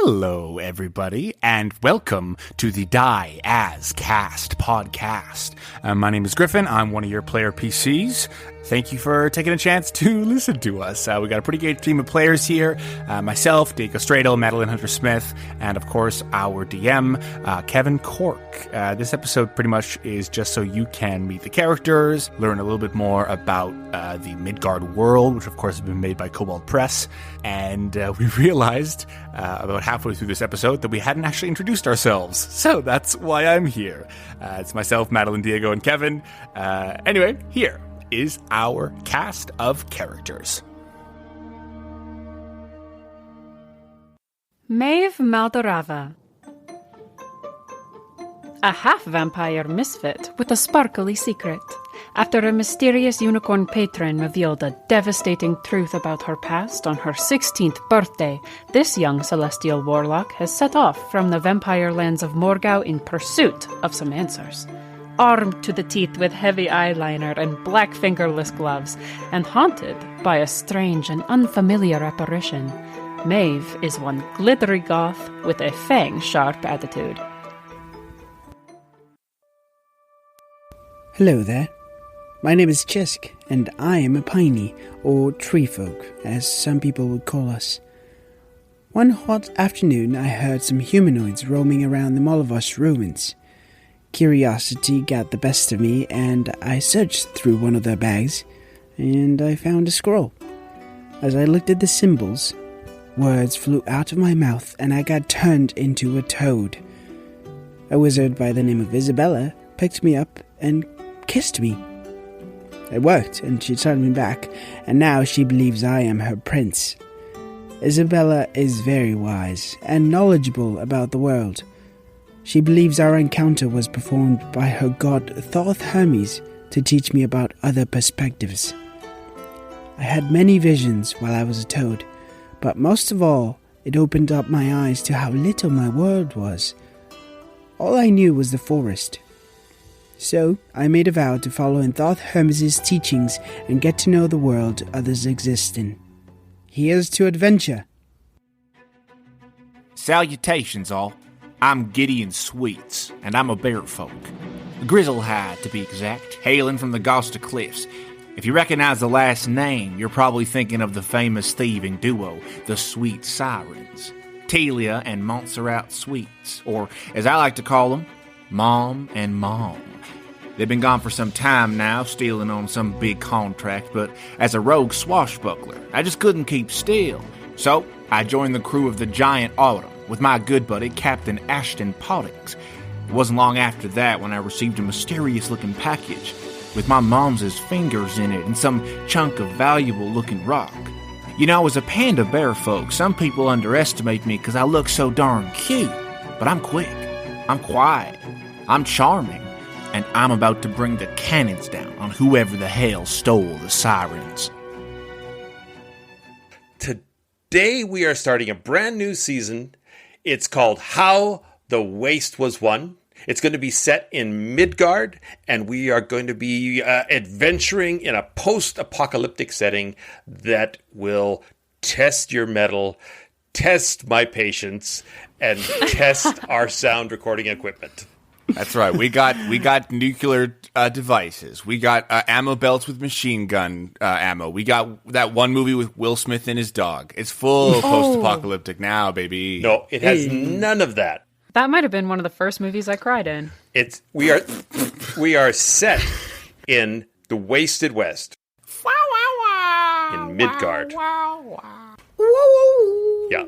Hello, everybody, and welcome to the Die As Cast podcast. My name is Griffin. I'm one of your player PCs. Thank you for taking a chance to listen to us. We got a pretty great team of players here. Myself, Diego Stredel, Madeline Hunter Smith, and of course, our DM, Griffin Cork. This episode pretty much is just so you can meet the characters, learn a little bit more about the Midgard world, which of course has been made by Kobold Press. And we realized about halfway through this episode that we hadn't actually introduced ourselves. So that's why I'm here. It's myself, Madeline, Diego, and Kevin. Anyway, here is our cast of characters. Maeve Maldorava, a half-vampire misfit with a sparkly secret. After a mysterious unicorn patron revealed a devastating truth about her past on her 16th birthday, this young celestial warlock has set off from the vampire lands of Morgau in pursuit of some answers. Armed to the teeth with heavy eyeliner and black fingerless gloves, and haunted by a strange and unfamiliar apparition, Maeve is one glittery goth with a fang-sharp attitude. Hello there. My name is Xisk, and I am a Piney, or tree folk, as some people would call us. One hot afternoon I heard some humanoids roaming around the Molavos ruins. Curiosity got the best of me, and I searched through one of their bags, and I found a scroll. As I looked at the symbols, words flew out of my mouth, and I got turned into a toad. A wizard by the name of Isabella picked me up and kissed me. It worked, and she turned me back, and now she believes I am her prince. Isabella is very wise and knowledgeable about the world. She believes our encounter was performed by her god Thoth Hermes to teach me about other perspectives. I had many visions while I was a toad, but most of all, it opened up my eyes to how little my world was. All I knew was the forest. So, I made a vow to follow in Thoth Hermes' teachings and get to know the world others exist in. Here's to adventure! Salutations, all. I'm Gideon Sweets, and I'm a bearfolk. A Grizzlehide, to be exact, hailing from the Gloucester Cliffs. If you recognize the last name, you're probably thinking of the famous thieving duo, the Sweet Sirens. Talia and Montserrat Sweets, or as I like to call them, Mom and Mom. They've been gone for some time now, stealing on some big contract, but as a rogue swashbuckler, I just couldn't keep still. So, I joined the crew of the Giant Autumn with my good buddy, Captain Ashton Pottings. It wasn't long after that when I received a mysterious-looking package with my mom's fingers in it and some chunk of valuable-looking rock. You know, as a Panda bearfolk, some people underestimate me because I look so darn cute, but I'm quick, I'm quiet, I'm charming, and I'm about to bring the cannons down on whoever the hell stole the sirens. Today we are starting a brand new season. It's called How the Waste Was Won. It's going to be set in Midgard, and we are going to be adventuring in a post-apocalyptic setting that will test your mettle, test my patience, and test our sound recording equipment. That's right. We got nuclear devices. We got ammo belts with machine gun ammo. We got that one movie with Will Smith and his dog. It's full post-apocalyptic now, baby. No, it has none of that. That might have been one of the first movies I cried in. We are set in the Wasted West. In Midgard. Yeah.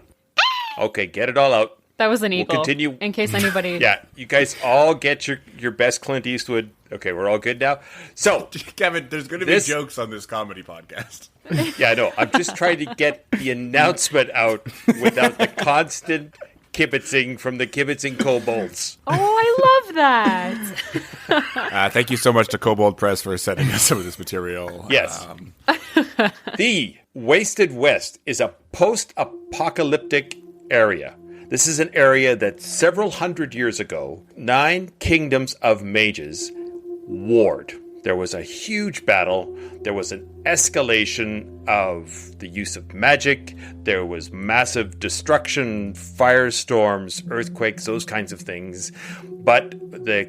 Okay, get it all out. That was an eagle. We'll continue. In case anybody... Yeah, you guys all get your best Clint Eastwood. Okay, we're all good now. So, Kevin, there's going to be jokes on this comedy podcast. Yeah, I know. I'm just trying to get the announcement out without the constant kibitzing from the kibitzing kobolds. Oh, I love that. Thank you so much to Kobold Press for sending us some of this material. Yes. The Wasted West is a post-apocalyptic area. This is an area that several hundred years ago, 9 kingdoms of mages warred. There was a huge battle. There was an escalation of the use of magic. There was massive destruction, firestorms, earthquakes, those kinds of things. But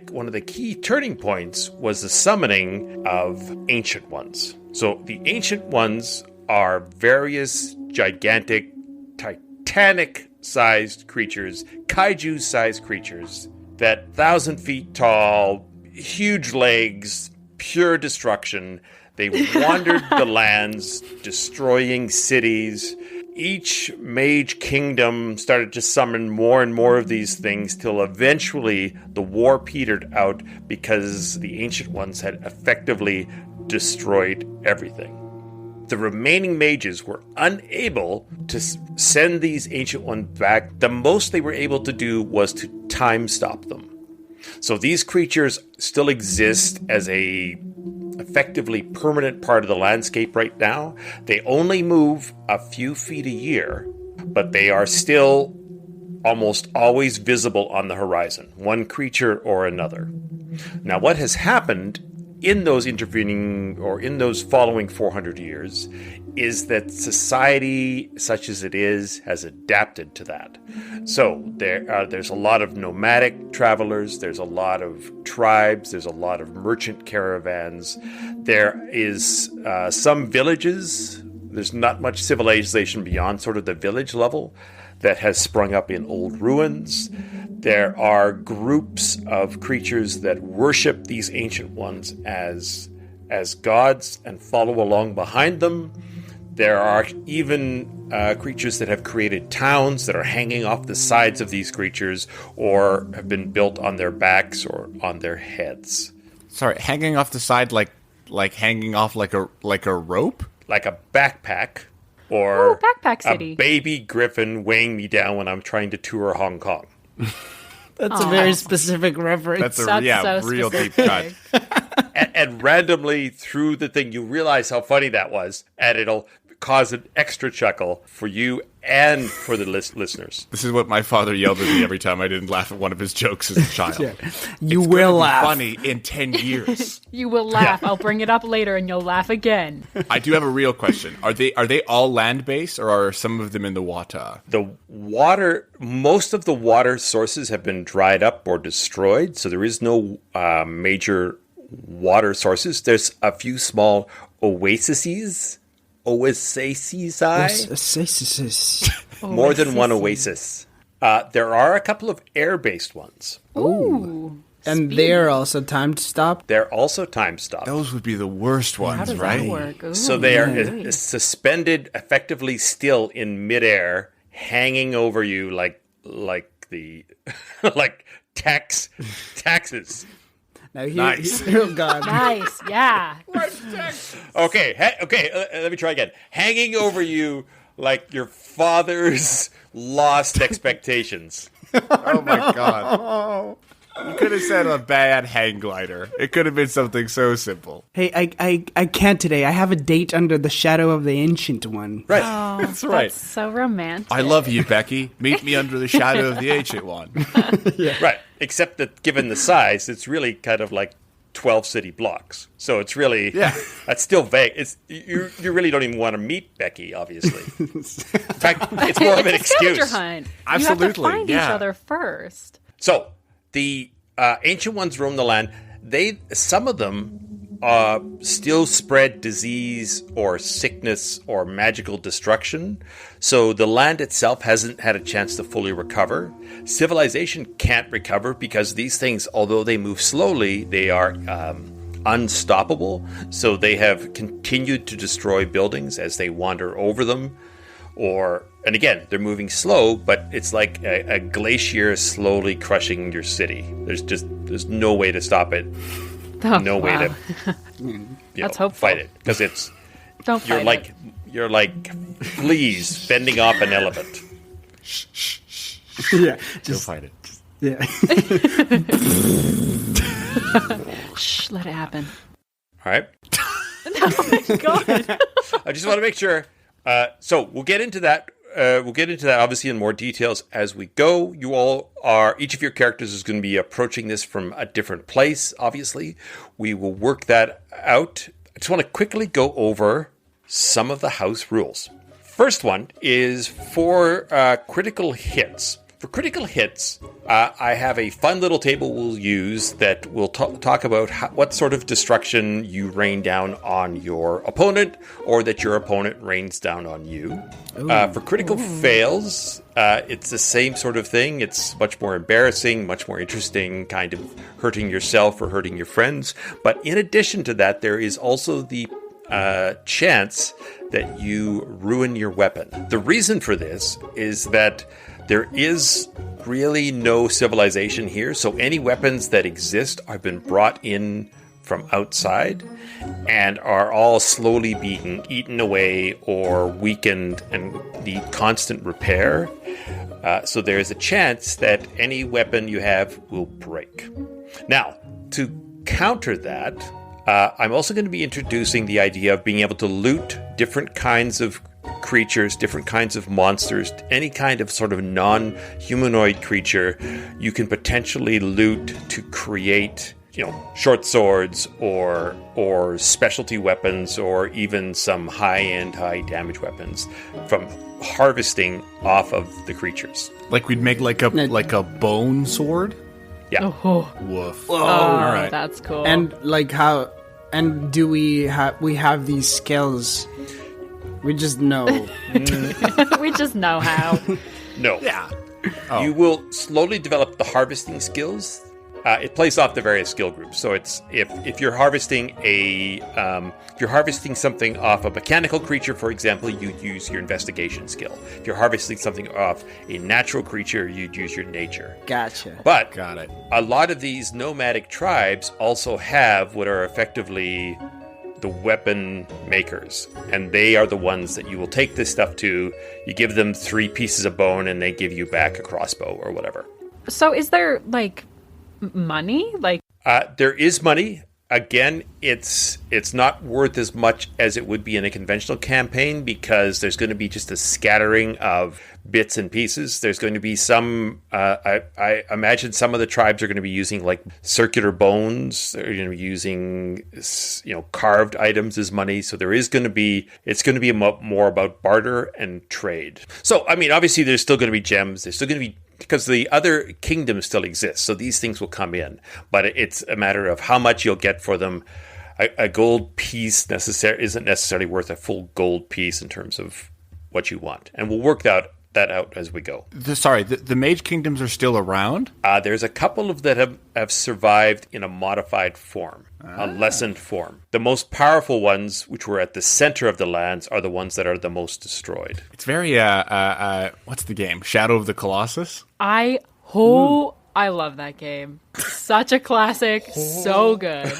one of the key turning points was the summoning of Ancient Ones. So the Ancient Ones are various gigantic, titanic-sized creatures, kaiju-sized creatures that 1,000 feet tall, huge legs, pure destruction. They wandered the lands, destroying cities. Each mage kingdom started to summon more and more of these things till eventually the war petered out because the Ancient Ones had effectively destroyed everything. The remaining mages were unable to send these Ancient Ones back. The most they were able to do was to time stop them. So these creatures still exist as a effectively permanent part of the landscape right now. They only move a few feet a year, but they are still almost always visible on the horizon, one creature or another. Now, what has happened in those intervening or in those following 400 years is that society, such as it is, has adapted to that. So there's a lot of nomadic travelers, there's a lot of tribes, there's a lot of merchant caravans. There is some villages. There's not much civilization beyond sort of the village level that has sprung up in old ruins. There are groups of creatures that worship these Ancient Ones as gods and follow along behind them. There are even creatures that have created towns that are hanging off the sides of these creatures or have been built on their backs or on their heads. Sorry, hanging off the side like hanging off like a rope? Like a backpack or Backpack City. A baby griffin weighing me down when I'm trying to tour Hong Kong. That's a very specific reference. That's so real deep specific. cut. And randomly through the thing, you realize how funny that was, and it'll cause an extra chuckle for you and for the listeners. This is what my father yelled at me every time I didn't laugh at one of his jokes as a child. You will laugh. Funny in 10 years. You will laugh. I'll bring it up later and you'll laugh again. I do have a real question. Are they all land-based or are some of them in the water? The water, most of the water sources have been dried up or destroyed, so there is no major water sources. There's a few small oases. More than one oasis. There are a couple of air-based ones. Ooh. And they're also time stopped? They're also time stopped. Those would be the worst ones, How does right? that work? Ooh. So they are suspended effectively still in midair, hanging over you like the like taxes. Now Nice. Oh God. Nice, yeah. Okay, let me try again. Hanging over you like your father's lost expectations. Oh my god. You could have said a bad hang glider. It could have been something so simple. Hey, I can't today. I have a date under the shadow of the Ancient One. Right. Oh, That's right. That's so romantic. I love you, Becky. Meet me under the shadow of the Ancient One. Right. Except that given the size, it's really kind of like 12 city blocks. So it's really, that's still vague. It's you really don't even want to meet Becky, obviously. In fact, it's more of an excuse. Scavenger hunt. Absolutely, You have to find each yeah. other first. So the Ancient Ones roam the land. Some of them still spread disease or sickness or magical destruction. So the land itself hasn't had a chance to fully recover. Civilization can't recover because these things, although they move slowly, they are unstoppable. So they have continued to destroy buildings as they wander over them. And again, they're moving slow, but it's like a glacier slowly crushing your city. There's no way to stop it. Oh, No way wow. to That's hopeful. fight it, because it's Don't fight you're like fleas fending off an elephant. Yeah. Go fight it. Yeah. it. Shh, let it happen. All right, Oh my god. I just want to make sure. So we'll get into that we'll get into that obviously in more details as we go. Each of your characters is going to be approaching this from a different place, obviously. We will work that out. I just want to quickly go over some of the house rules. First one is for critical hits. For critical hits, I have a fun little table we'll use that will talk about what sort of destruction you rain down on your opponent or that your opponent rains down on you. For critical fails, it's the same sort of thing. It's much more embarrassing, much more interesting, kind of hurting yourself or hurting your friends. But in addition to that, there is also the chance that you ruin your weapon. The reason for this is that there is really no civilization here, so any weapons that exist have been brought in from outside and are all slowly being eaten away or weakened and need constant repair. So there is a chance that any weapon you have will break. Now, to counter that, I'm also going to be introducing the idea of being able to loot different kinds of creatures, different kinds of monsters, any kind of sort of non-humanoid creature you can potentially loot to create, short swords or specialty weapons or even some high-end, high-damage weapons from harvesting off of the creatures. Like we'd make like a bone sword? Yeah. Oh, Woof. oh, All right. That's cool. And do we have these skills? We just know. We just know how. No. Yeah. Oh. You will slowly develop the harvesting skills. It plays off the various skill groups. So it's if you're harvesting something off a mechanical creature, for example, you'd use your investigation skill. If you're harvesting something off a natural creature, you'd use your nature. Gotcha. But Got it. a lot of these nomadic tribes also have what are effectively the weapon makers, and they are the ones that you will take this stuff to. You give them 3 pieces of bone and they give you back a crossbow or whatever. So is there money? There is money. Again, it's not worth as much as it would be in a conventional campaign because there's going to be just a scattering of bits and pieces. There's going to be some, I imagine some of the tribes are going to be using circular bones. They're going to be using, carved items as money. So it's going to be more about barter and trade. So, I mean, obviously there's still going to be gems. There's still going to be, because the other kingdoms still exist, so these things will come in. But it's a matter of how much you'll get for them. A gold piece isn't necessarily worth a full gold piece in terms of what you want. And we'll work that out as we go. The mage kingdoms are still around? There's a couple of that have survived in a modified form, a lessened form. The most powerful ones, which were at the center of the lands, are the ones that are the most destroyed. It's very, what's the game? Shadow of the Colossus? I love that game. Such a classic. So good.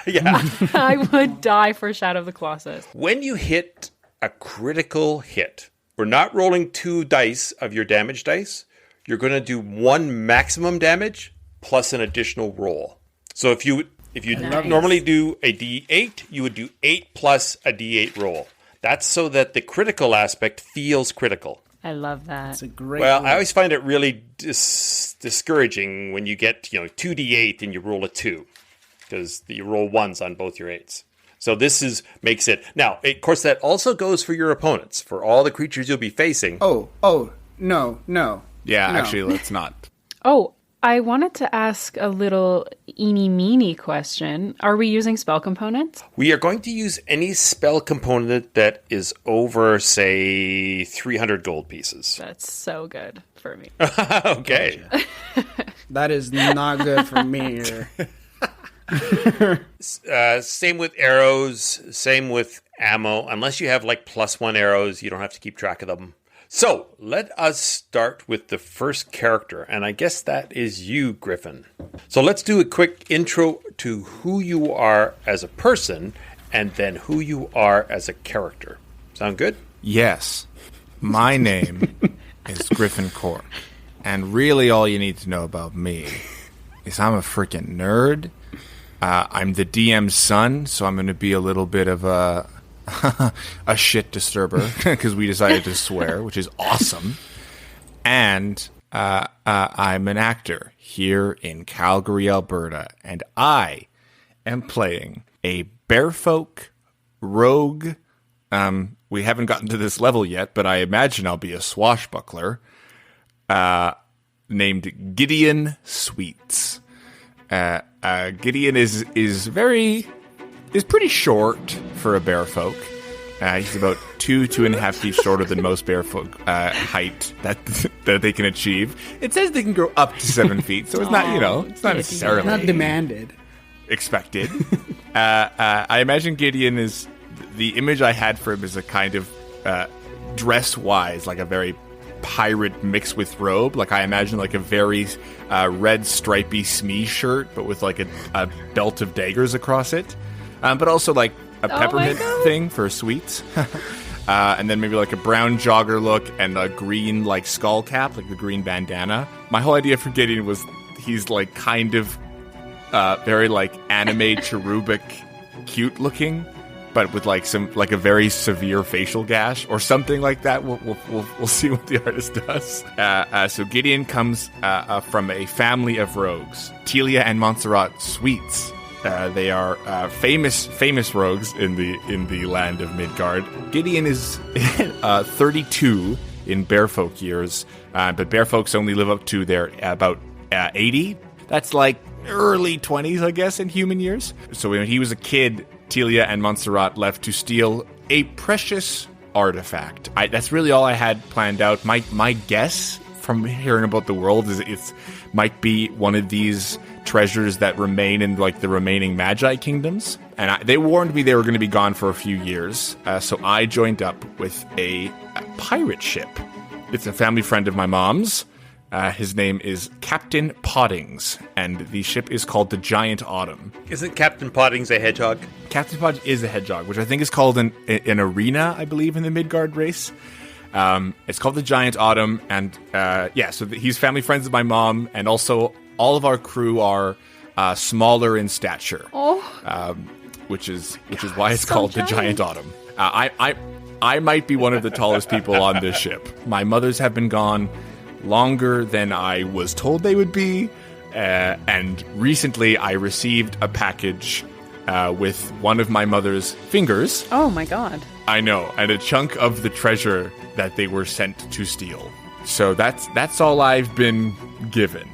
Yeah. I would die for Shadow of the Colossus. When you hit a critical hit, we're not rolling 2 dice of your damage dice. You're going to do 1 maximum damage plus an additional roll. So if you normally do a D8, you would do 8 plus a D8 roll. That's so that the critical aspect feels critical. I love that. It's a great. Well, I always find it really discouraging when you get 2d8 and you roll a 2, because you roll 1s on both your 8s. So this makes it. Now, of course, that also goes for your opponents, for all the creatures you'll be facing. Oh, no. Yeah, No. actually, let's not. Oh, I wanted to ask a little eeny-meeny question. Are we using spell components? We are going to use any spell component that is over, say, 300 gold pieces. That's so good for me. Okay. That is not good for me either. Same with arrows, same with ammo. Unless you have +1 arrows, you don't have to keep track of them. So let us start with the first character, and I guess that is you, Griffin. So let's do a quick intro to who you are as a person and then who you are as a character. Sound good? Yes. My name is Griffin Cork, and really all you need to know about me is I'm a freaking nerd. I'm the DM's son, so I'm going to be a little bit of a a shit disturber because we decided to swear, which is awesome. And I'm an actor here in Calgary, Alberta, and I am playing a Bearfolk Rogue. We haven't gotten to this level yet, but I imagine I'll be a swashbuckler named Gideon Sweets. Gideon is pretty short for a bearfolk. He's about 2.5 feet shorter than most bearfolk height that they can achieve. It says they can grow up to 7 feet, so it's not it's not necessarily Not demanded. expected. I imagine Gideon is the image I had for him is a kind of dress-wise, like a very pirate mixed with robe. Like I imagine like a very red stripy Smee shirt, but with like a belt of daggers across it. But also like a peppermint thing for sweets. And then maybe like a brown jogger look and a green like skull cap, like the green bandana. My whole idea for Gideon was he's like kind of very like anime cherubic cute looking, but with like a very severe facial gash or something like that. We'll see what the artist does. So Gideon comes from a family of rogues, Telia and Montserrat Sweets. They are famous rogues in the land of Midgard. Gideon is 32 in bearfolk years, but bearfolks only live up to their about 80. That's like early 20s, I guess, in human years. So when he was a kid, Telia and Montserrat left to steal a precious artifact. That's really all I had planned out. My guess from hearing about the world is it might be one of these treasures that remain in like the remaining Magi kingdoms. And they warned me they were going to be gone for a few years. So I joined up with a pirate ship. It's a family friend of my mom's. His name is Captain Poddings, and the ship is called the Giant Autumn. Isn't Captain Poddings a hedgehog? Captain Poddings is a hedgehog, which I think is called an arena, I believe, in the Midgard race. It's called the Giant Autumn, and so he's family friends with my mom, and also all of our crew are smaller in stature, which is why it's called the Giant Autumn. I might be one of the tallest people on this ship. My mothers have been gone longer than I was told they would be, and recently I received a package with one of my mother's fingers. Oh my god. I know, and a chunk of the treasure that they were sent to steal. So that's all I've been given.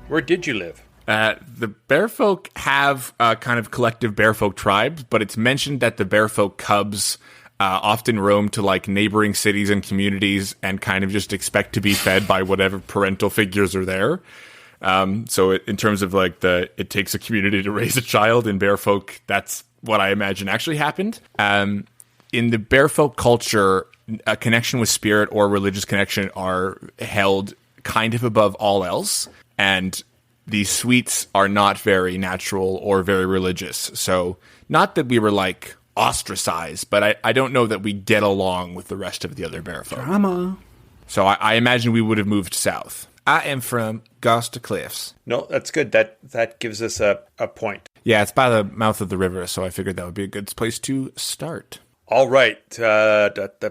Where did you live? The Bearfolk have kind of collective Bearfolk tribes, but it's mentioned that the Bearfolk cubs often roam to like neighboring cities and communities and kind of just expect to be fed by whatever parental figures are there. So in terms of like it takes a community to raise a child in Bearfolk, that's what I imagine actually happened. In the Bearfolk culture, a connection with spirit or religious connection are held kind of above all else. And these Sweets are not very natural or very religious. So not that we were like ostracized, but I don't know that we get along with the rest of the other Bearfolk. Drama. So I imagine we would have moved south. I am from Gloucester Cliffs. No, that's good. That gives us a point. Yeah, it's by the mouth of the river, so I figured that would be a good place to start. All right,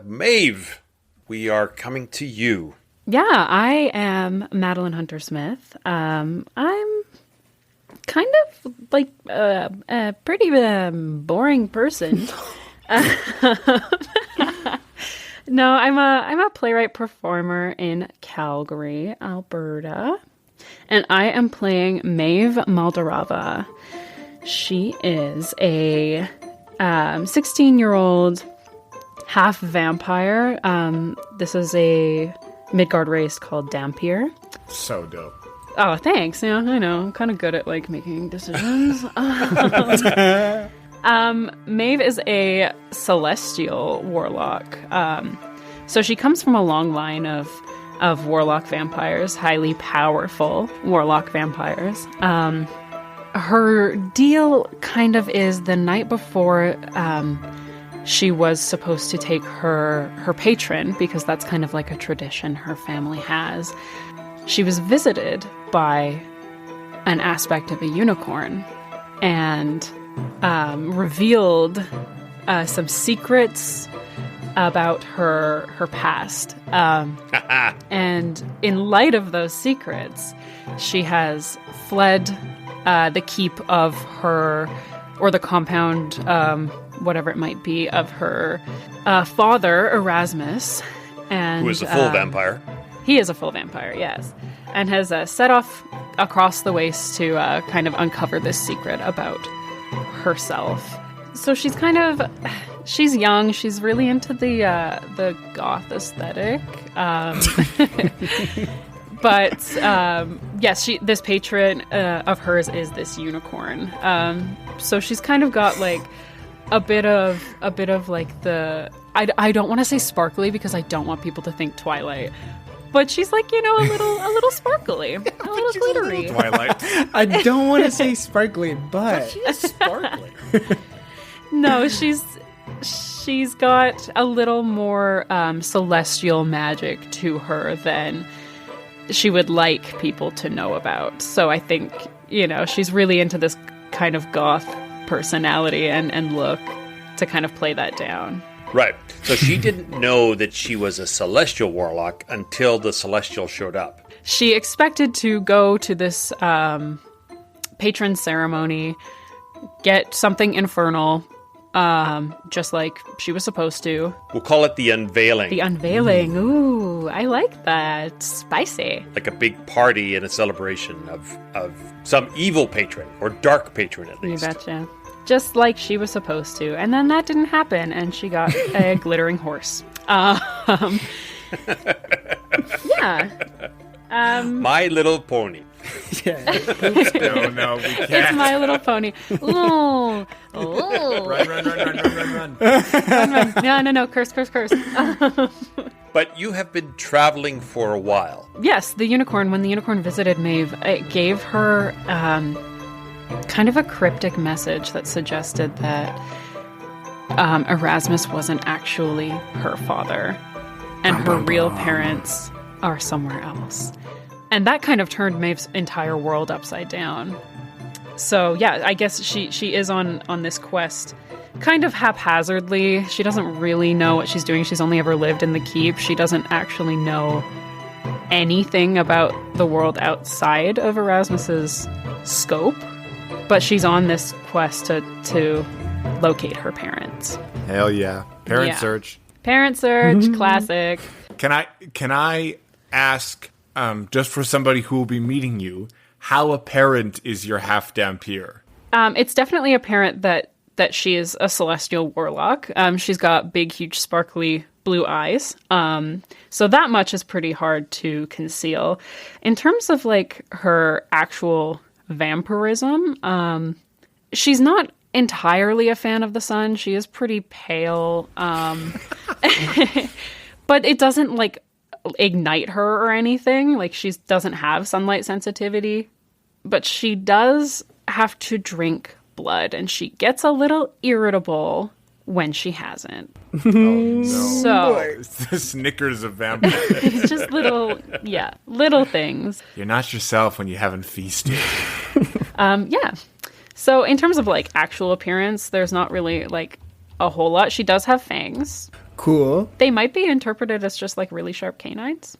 Maeve, we are coming to you. Yeah, I am Madeline Hunter Smith. I'm kind of like a pretty boring person. No, I'm a playwright performer in Calgary, Alberta, and I am playing Maeve Maldorava. She is a 16-year-old half vampire. This is a Midgard race called Dhampir. So dope. Oh, thanks. Yeah, I know. I'm kind of good at like making decisions. Maeve is a celestial warlock. So she comes from a long line of warlock vampires, highly powerful warlock vampires. Her deal kind of is the night before she was supposed to take her patron, because that's kind of like a tradition her family has. She was visited by an aspect of a unicorn and revealed some secrets about her past. And in light of those secrets, she has fled the keep of her, or the compound, whatever it might be, of her father, Erasmus. And, who is a full vampire. He is a full vampire, yes. And has set off across the waste to kind of uncover this secret about herself. So she's she's young. She's really into the goth aesthetic. But yes, this patron of hers is this unicorn. So she's kind of got like a bit of like the I don't want to say sparkly because I don't want people to think Twilight. But she's like, a little sparkly, a little glittery. Twilight. I don't want to say sparkly, but She is sparkly. No, she's got a little more celestial magic to her than she would like people to know about. So I think, she's really into this kind of goth personality and look to kind of play that down. Right. So she didn't know that she was a celestial warlock until the celestial showed up. She expected to go to this patron ceremony, get something infernal, just like she was supposed to. We'll call it the unveiling. The unveiling. Ooh, I like that. Spicy. Like a big party and a celebration of some evil patron, or dark patron at least. You betcha. Just like she was supposed to. And then that didn't happen, and she got a glittering horse. Yeah. My Little Pony. No, we can't. It's My Little Pony. Ooh. Ooh. Run. No. Curse. But you have been traveling for a while. Yes, when the unicorn visited Maeve, it gave her kind of a cryptic message that suggested that Erasmus wasn't actually her father, and her real parents are somewhere else. And that kind of turned Maeve's entire world upside down. So yeah, I guess she is on this quest kind of haphazardly. She doesn't really know what she's doing. She's only ever lived in the keep. She doesn't actually know anything about the world outside of Erasmus's scope. But she's on this quest to locate her parents. Hell yeah. Parent search. Parent search, classic. Can I ask, just for somebody who will be meeting you, how apparent is your half Dhampir? It's definitely apparent that she is a celestial warlock. She's got big, huge, sparkly blue eyes. So that much is pretty hard to conceal. In terms of like her actual vampirism, she's not entirely a fan of the sun. She is pretty pale, but it doesn't like ignite her or anything. Like she doesn't have sunlight sensitivity, but she does have to drink blood, and she gets a little irritable when she hasn't. Oh no! So It's the Snickers of vampires. it's just little things. You're not yourself when you haven't feasted. Yeah. So in terms of like actual appearance, there's not really like a whole lot. She does have fangs. cool. They might be interpreted as just like really sharp canines.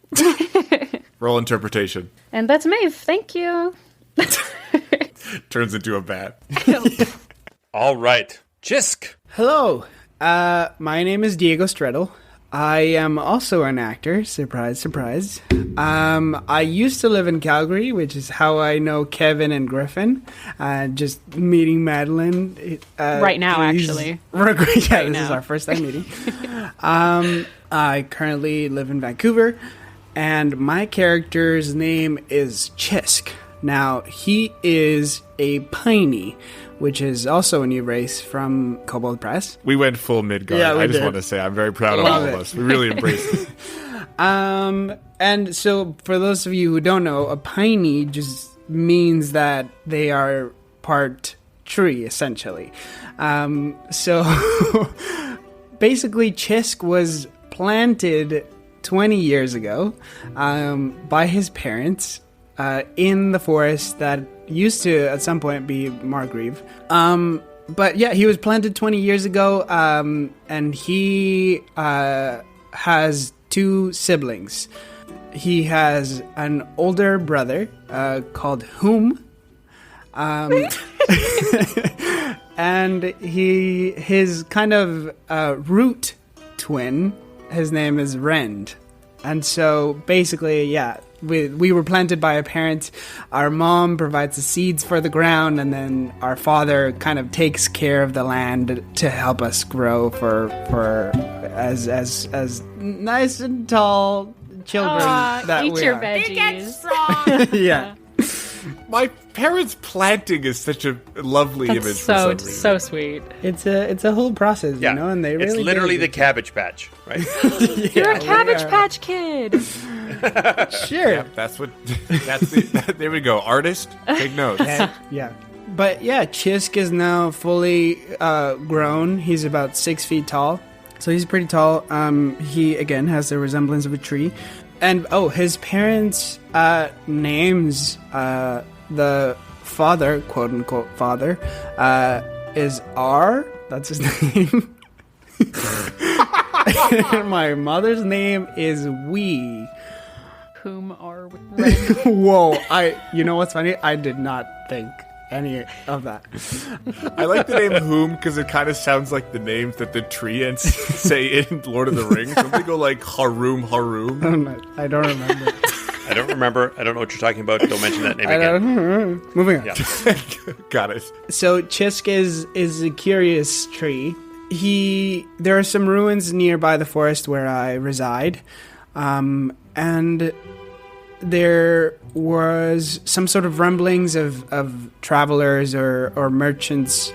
Roll interpretation. And that's Maeve. Thank you. Turns into a bat. All right. Xisk. Hello. My name is Diego Stredel. I am also an actor. Surprise, surprise. I used to live in Calgary, which is how I know Kevin and Griffin. Just meeting Madeline. Right now, actually. This now. is our first time meeting. I currently live in Vancouver, and my character's name is Xisk. Now, he is a Piney, which is also a new race from Kobold Press. We went full Midgard. Yeah, we I just did. want to say I'm very proud of all of us. We really embraced it. And so for those of you who don't know, a Piney just means that they are part tree, essentially. So basically, Xisk was planted 20 years ago by his parents in the forest that used to at some point be Margrave. But yeah, he was planted 20 years ago, and he has 2 siblings. He has an older brother called Whom, and his kind of root twin, his name is Rend. And so basically, yeah, we were planted by a parent. Our mom provides the seeds for the ground, and then our father kind of takes care of the land to help us grow for as nice and tall children that eat we your are. veggies. Yeah. My parents' planting is such a lovely image. That's for some reason. so sweet. It's a whole process, Yeah, you know, and they really it's literally do. the Cabbage Patch, right? You're a Cabbage Patch Kid. Sure. Yeah, that's what. There we go. Artist, take notes. Yeah. But yeah, Xisk is now fully grown. He's about 6 feet tall. So he's pretty tall. He, again, has the resemblance of a tree. And, his parents' names, the father, quote-unquote father, is R. That's his name. My mother's name is Wee. Whom are we? Whoa, you know what's funny? I did not think any of that. I like the name Whom because it kind of sounds like the names that the tree ants say in Lord of the Rings. Don't they go like Harum? I don't remember. I don't remember. I don't know what you're talking about. Don't mention that name again. Moving on. Yeah. Got it. So Xisk is a curious tree. There are some ruins nearby the forest where I reside, and there was some sort of rumblings of travelers or merchants,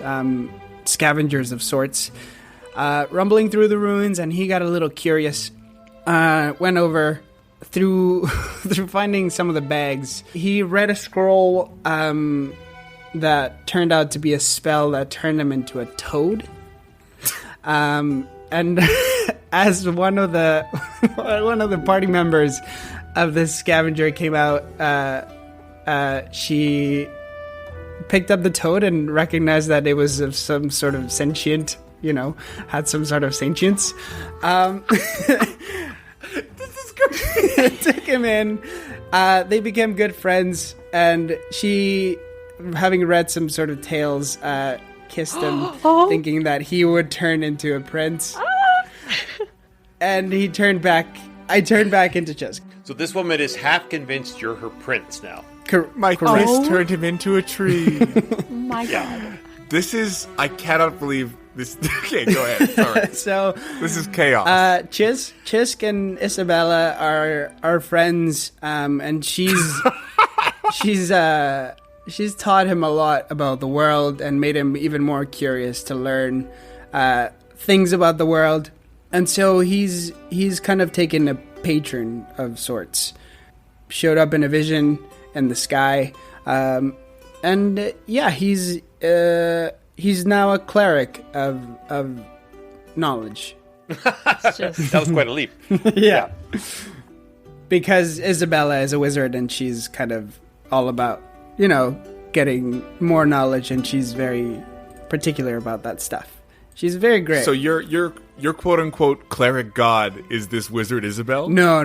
scavengers of sorts, rumbling through the ruins, and he got a little curious. Went over through finding some of the bags. He read a scroll that turned out to be a spell that turned him into a toad. And as one of the party members of this scavenger came out, she picked up the toad and recognized that it was of some sort of sentient, had some sort of sentience. This is great. Took him in. They became good friends, and she, having read some sort of tales, kissed him, thinking that he would turn into a prince. And he turned back. I turned back into Xisk. So this woman is half convinced you're her prince now. My kiss turned him into a tree. My God. This is... I cannot believe this... Okay, go ahead. Sorry. So this is chaos. Xisk and Isabella are friends, and she's taught him a lot about the world and made him even more curious to learn things about the world. And so he's kind of taken a patron of sorts. Showed up in a vision in the sky, and he's now a cleric of knowledge. That was quite a leap. Yeah. Because Isabella is a wizard, and she's kind of all about, getting more knowledge, and she's very particular about that stuff. She's very great. So your quote unquote cleric god is this wizard Isabel? No.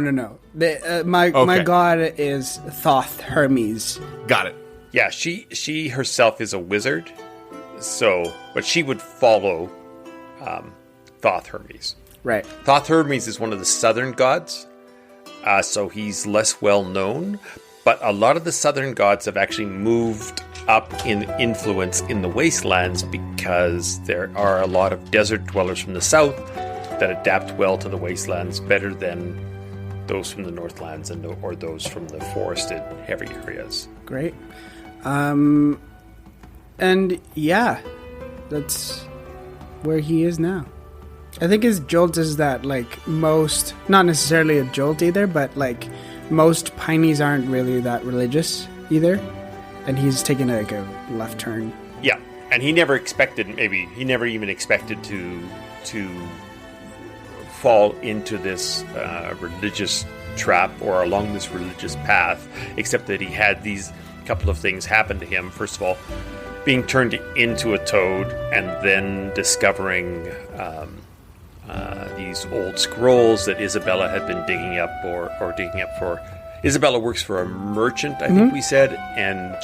My god is Thoth Hermes. Got it. Yeah, she herself is a wizard, but she would follow Thoth Hermes. Right. Thoth Hermes is one of the southern gods, so he's less well known. But a lot of the southern gods have actually moved up in influence in the wastelands because there are a lot of desert dwellers from the south that adapt well to the wastelands better than those from the northlands or those from the forested heavy areas. Great. And yeah, that's where he is now. I think his jolt is that, most, not necessarily a jolt either, but most Pineys aren't really that religious either. And he's taken a left turn. Yeah, and he never even expected to fall into this religious trap or along this religious path, except that he had these couple of things happen to him. First of all, being turned into a toad and then discovering these old scrolls that Isabella had been digging up or digging up for. Isabella works for a merchant, I think we said, and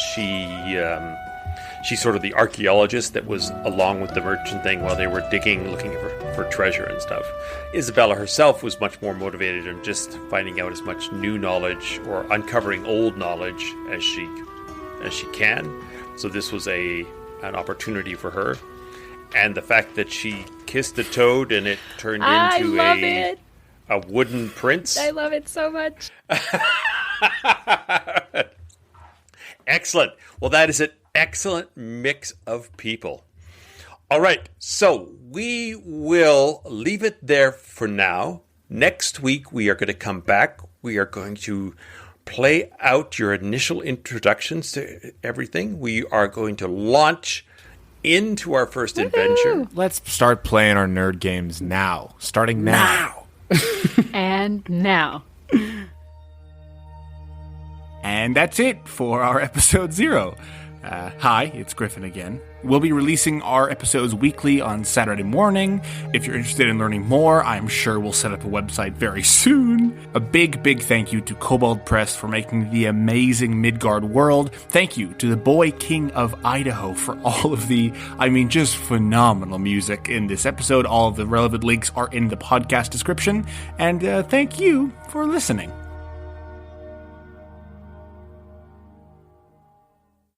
she's sort of the archaeologist that was along with the merchant thing while they were digging, looking for treasure and stuff. Isabella herself was much more motivated in just finding out as much new knowledge or uncovering old knowledge as she can. So this was an opportunity for her. And the fact that she kissed a toad and it turned into a wooden prince. I love it so much. Excellent. Well, that is an excellent mix of people. All right, so we will leave it there for now. Next week, we are going to come back. We are going to play out your initial introductions to everything. We are going to launch into our first adventure. Let's start playing our nerd games now. Starting now. And now. And that's it for our episode 0. Hi, it's Griffin again. We'll be releasing our episodes weekly on Saturday morning. If you're interested in learning more, I'm sure we'll set up a website very soon. A big, big thank you to Kobold Press for making the amazing Midgard world. Thank you to the Boy King of Idaho for all of the, just phenomenal music in this episode. All of the relevant links are in the podcast description. And thank you for listening.